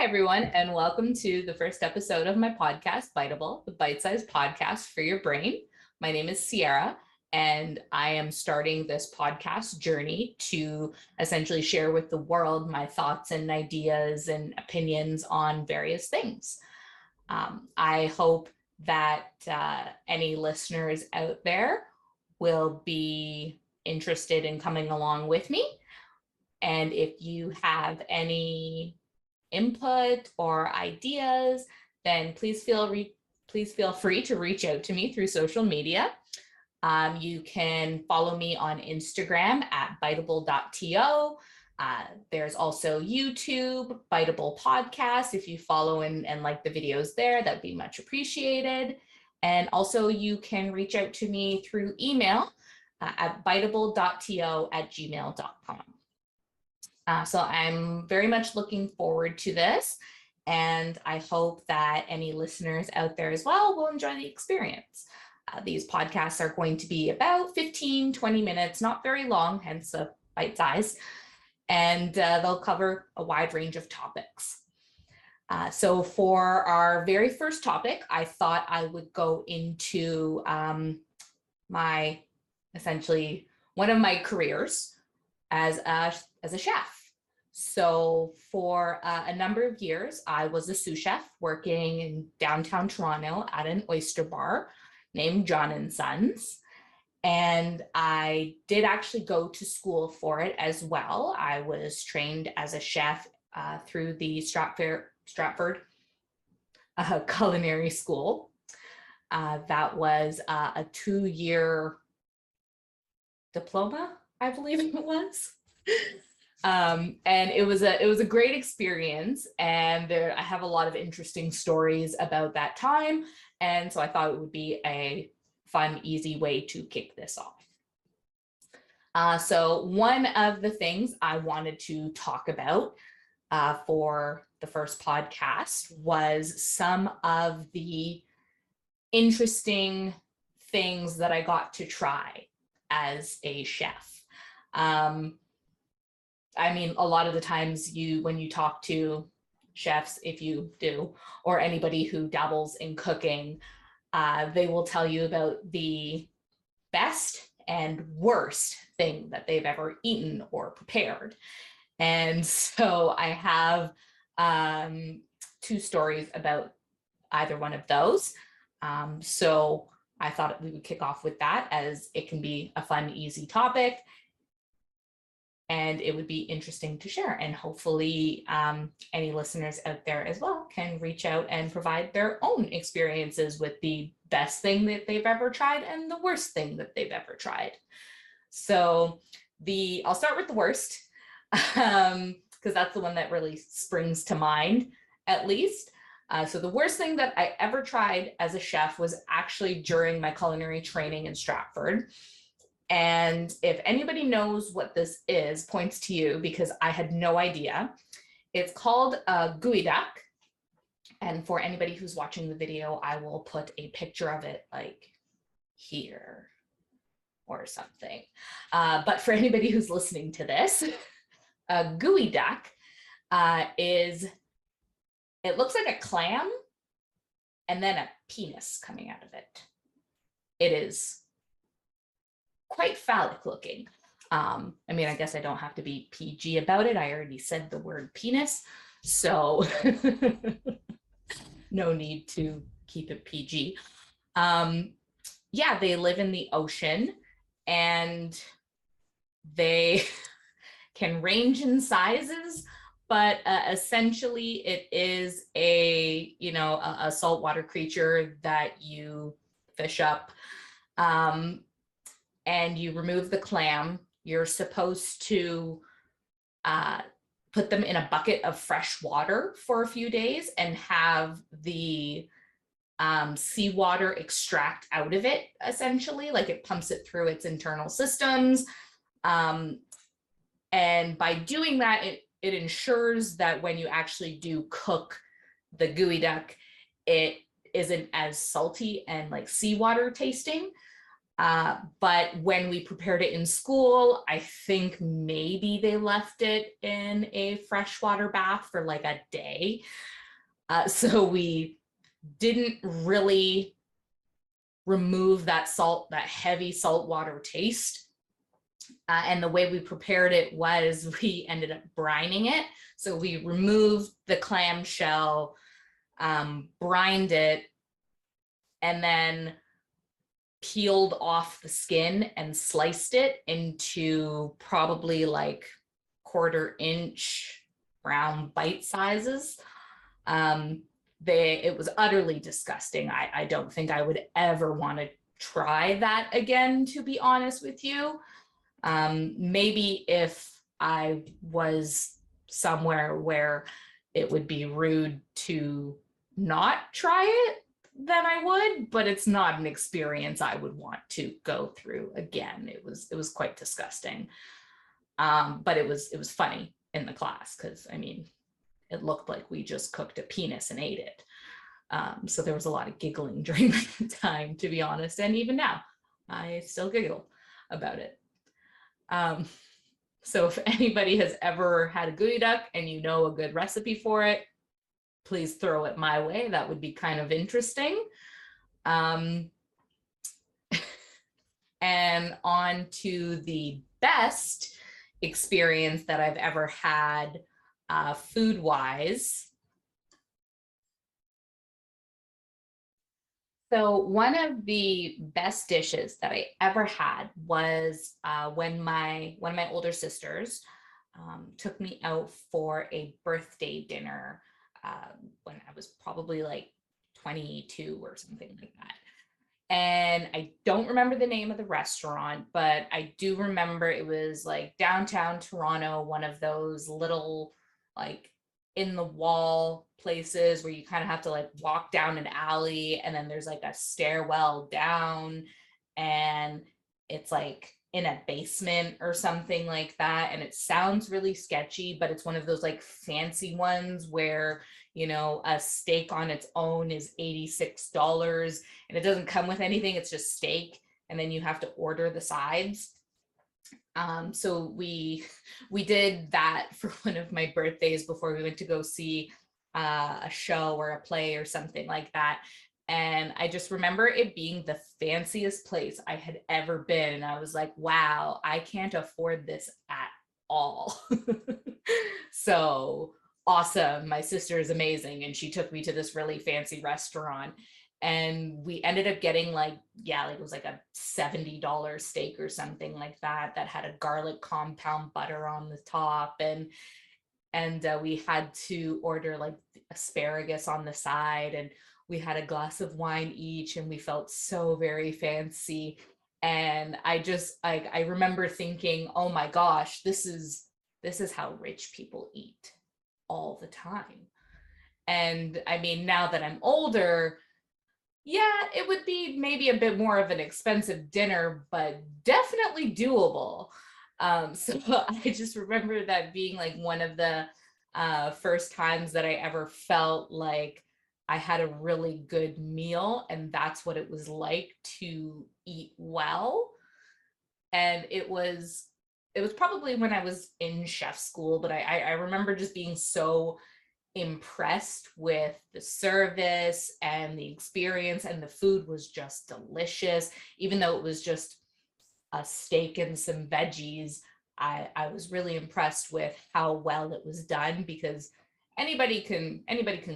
Hi, everyone, and welcome to the first episode of my podcast, Biteable, the bite-sized podcast for your brain. My name is Cierra, and I am starting this podcast journey to essentially share with the world my thoughts and ideas and opinions on various things. I hope that any listeners out there will be interested in coming along with me. And if you have any input or ideas, then please feel free to reach out to me through social media. You can follow me on Instagram at biteable.to. There's also YouTube, Biteable Podcast. If you follow and like the videos there, that'd be much appreciated. And also you can reach out to me through email at biteable.to@gmail.com. So I'm very much looking forward to this, and I hope that any listeners out there as well will enjoy the experience. These podcasts are going to be about 15-20 minutes, not very long, hence the bite size, and they'll cover a wide range of topics. So for our very first topic, I thought I would go into essentially one of my careers as a chef. So for a number of years, I was a sous chef working in downtown Toronto at an oyster bar named John and Sons. And I did actually go to school for it as well. I was trained as a chef through the Stratford Culinary School. That was a 2-year diploma, I believe it was. And it was a great experience, and I have a lot of interesting stories about that time, and so I thought it would be a fun, easy way to kick this off. So one of the things I wanted to talk about for the first podcast was some of the interesting things that I got to try as a chef. I mean, a lot of the times when you talk to chefs, if you do, or anybody who dabbles in cooking, they will tell you about the best and worst thing that they've ever eaten or prepared. And so I have 2 stories about either one of those. So I thought we would kick off with that, as it can be a fun, easy topic. And it would be interesting to share. And hopefully any listeners out there as well can reach out and provide their own experiences with the best thing that they've ever tried and the worst thing that they've ever tried. So I'll start with the worst, because that's the one that really springs to mind, at least. So the worst thing that I ever tried as a chef was actually during my culinary training in Stratford. And if anybody knows what this is, points to you, because I had no idea. It's called a gooey duck. And for anybody who's watching the video, I will put a picture of it like here or something. But for anybody who's listening to this, a gooey duck it looks like a clam and then a penis coming out of it. It is quite phallic looking. I mean, I guess I don't have to be PG about it. I already said the word penis, so no need to keep it PG. Yeah, they live in the ocean, and they can range in sizes, but essentially it is a saltwater creature that you fish up. And you remove the clam. You're supposed to put them in a bucket of fresh water for a few days and have the seawater extract out of it, essentially, like it pumps it through its internal systems. And by doing that, it ensures that when you actually do cook the gooey duck, it isn't as salty and like seawater tasting. But when we prepared it in school, I think maybe they left it in a freshwater bath for like a day. So we didn't really remove that salt, that heavy saltwater taste. And the way we prepared it was we ended up brining it. So we removed the clamshell, brined it, and then peeled off the skin and sliced it into probably like 1/4 inch round bite sizes. It was utterly disgusting. I don't think I would ever want to try that again, to be honest with you. Maybe if I was somewhere where it would be rude to not try it, then I would, but it's not an experience I would want to go through again. It was quite disgusting. But it was funny in the class because I mean, it looked like we just cooked a penis and ate it. So there was a lot of giggling during the time, to be honest. And even now, I still giggle about it. So if anybody has ever had a geoduck and you know a good recipe for it, please throw it my way. That would be kind of interesting. And on to the best experience that I've ever had food-wise. So one of the best dishes that I ever had was when my one of my older sisters took me out for a birthday dinner when I was probably like 22 or something like that. And I don't remember the name of the restaurant, but I do remember it was like downtown Toronto, one of those little like in the wall places where you kind of have to like walk down an alley and then there's like a stairwell down and it's like in a basement or something like that. And it sounds really sketchy, but it's one of those like fancy ones where, you know, a steak on its own is $86 and it doesn't come with anything. It's just steak. And then you have to order the sides. So we did that for one of my birthdays before we went to go see a show or a play or something like that. And I just remember it being the fanciest place I had ever been. And I was like, wow, I can't afford this at all. So awesome. My sister is amazing. And she took me to this really fancy restaurant. And we ended up getting like, yeah, like it was like a $70 steak or something like that, that had a garlic compound butter on the top. And we had to order like asparagus on the side, and we had a glass of wine each, and we felt so very fancy. And I just like, I remember thinking, oh my gosh, this is how rich people eat all the time. And I mean, now that I'm older, yeah, it would be maybe a bit more of an expensive dinner, but definitely doable. So I just remember that being like one of the first times that I ever felt like I had a really good meal, and that's what it was like to eat well. And it was probably when I was in chef school, but I remember just being so impressed with the service and the experience, and the food was just delicious. Even though it was just a steak and some veggies, I was really impressed with how well it was done, because anybody can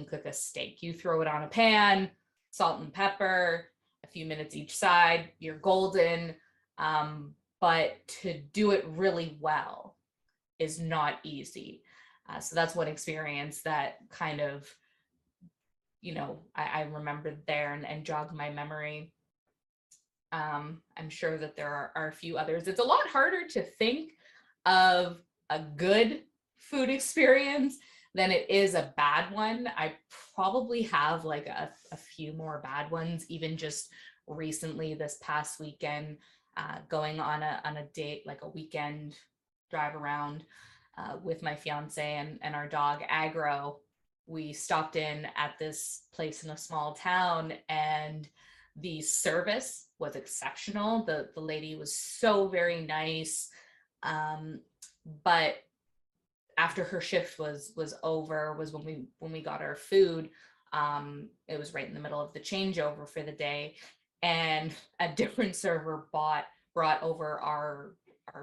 cook a steak. You throw it on a pan, salt and pepper, a few minutes each side, you're golden. But to do it really well is not easy. So that's one experience that kind of, you know, I remembered there and jogged my memory. I'm sure that there are a few others. It's a lot harder to think of a good food experience than it is a bad one. I probably have like a few more bad ones, even just recently this past weekend, going on a date, like a weekend drive around with my fiance and our dog Agro. We stopped in at this place in a small town, and The service was exceptional. The lady was so very nice. But after her shift was over was when we got our food. It was right in the middle of the changeover for the day, and a different server brought over our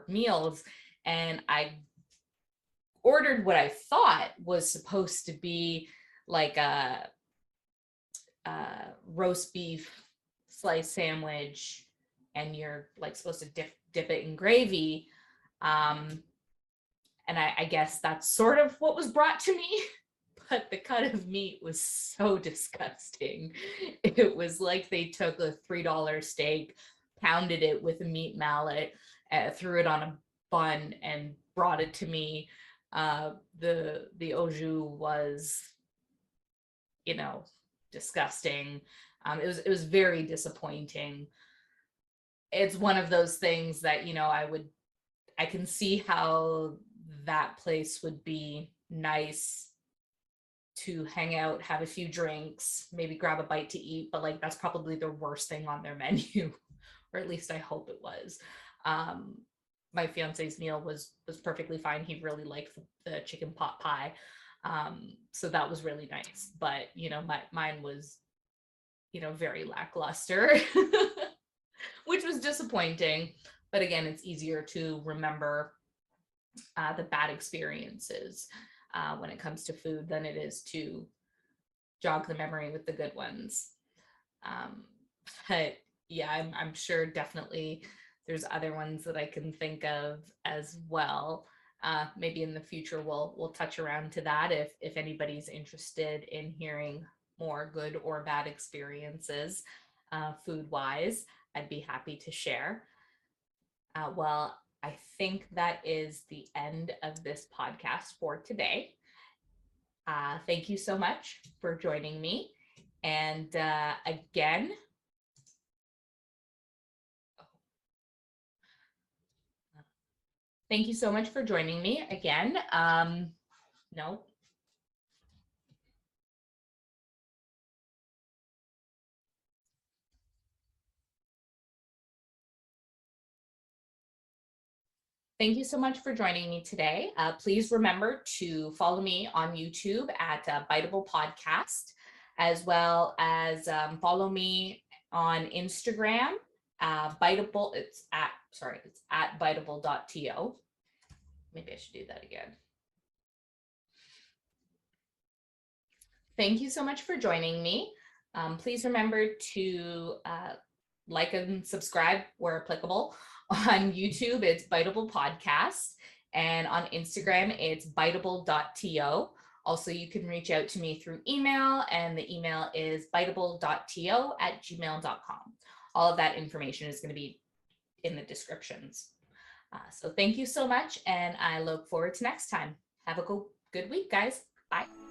meals, and I ordered what I thought was supposed to be like a roast beef slice sandwich, and you're like supposed to dip it in gravy. And I guess that's sort of what was brought to me. But the cut of meat was so disgusting. It was like they took a $3 steak, pounded it with a meat mallet, threw it on a bun, and brought it to me. The au jus was, disgusting. It was very disappointing. It's one of those things that I can see how that place would be nice to hang out, have a few drinks, maybe grab a bite to eat, but like that's probably the worst thing on their menu, or at least I hope it was. My fiance's meal was perfectly fine. He really liked the chicken pot pie, so that was really nice. But mine was very lackluster, which was disappointing. But again, it's easier to remember the bad experiences when it comes to food than it is to jog the memory with the good ones. But yeah, I'm sure definitely there's other ones that I can think of as well. Maybe in the future we'll touch around to that if anybody's interested in hearing more good or bad experiences food wise. I'd be happy to share. Well, I think that is the end of this podcast for today. Thank you so much for joining me. And again, thank you so much for joining me again. No. Thank you so much for joining me today. Please remember to follow me on YouTube at Biteable Podcast, as well as follow me on Instagram. Biteable, it's at biteable.to. Maybe I should do that again. Thank you so much for joining me. Please remember to like and subscribe where applicable. On YouTube, it's Biteable Podcast. And on Instagram, it's biteable.to. Also, you can reach out to me through email, and the email is biteable.to@gmail.com. All of that information is going to be in the descriptions. So thank you so much, and I look forward to next time. Have a good week, guys. Bye.